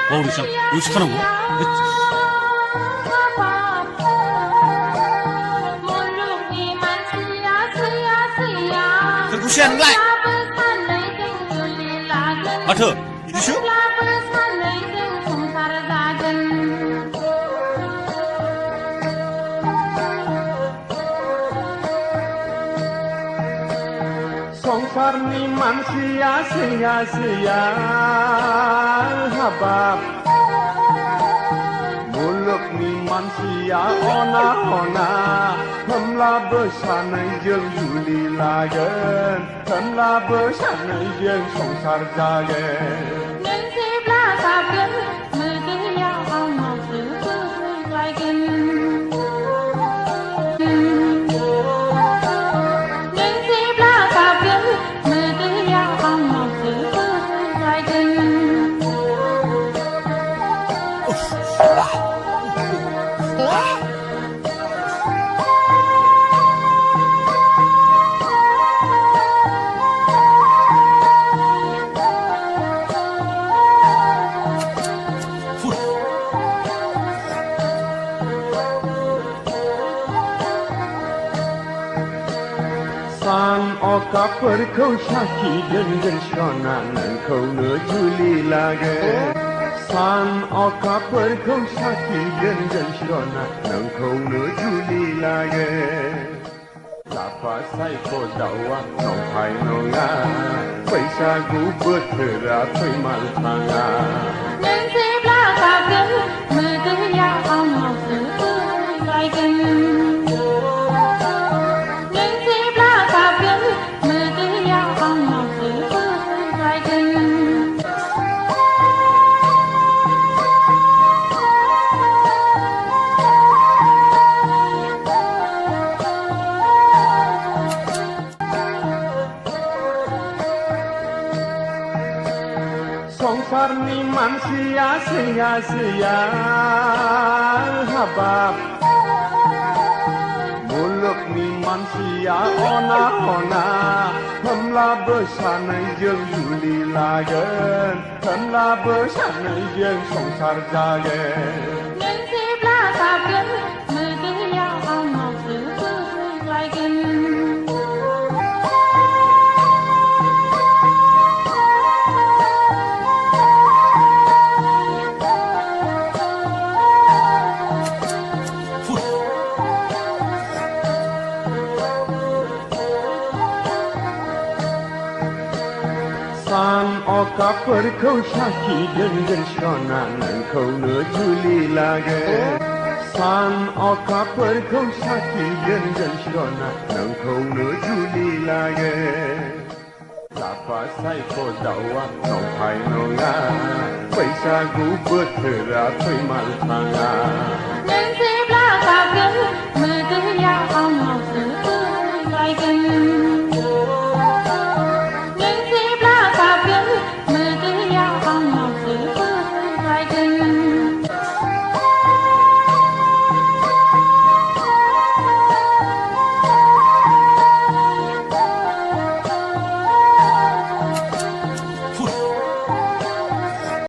뭐 우리 참 의식하는 거? Kan kusian lại. Mà thưa, đi trước. সংসার ni manusia sia-sia habab muluk ni manusia ona-ona themla bersama jeung juli lagen themla bersama jeung সংসার jagen San oka perkau syaki dengan syana nengkau ne juli lagi San oka perkau syaki dengan syana nengkau ne juli lagi Lapa sai ko dawa nong hai nonga Paisa gu bertera pui mal tanga Neng si belaka gen Merdeka Allah sebagai সংসার ni manusia sia-sia habab muluk ni manusia ona-ona themla bersama jeung juli lagen themla bersama jeung সংসার jagen Neng si belaka gen Merdeka Allah sebagai San oka perkau syaki dengan syana nengkau ne juli lagi San oka perkau syaki dengan syana nengkau ne juli lagi Lapa sai ko dawa nong hai nonga Paisa gu bertera pui mal tanga Neng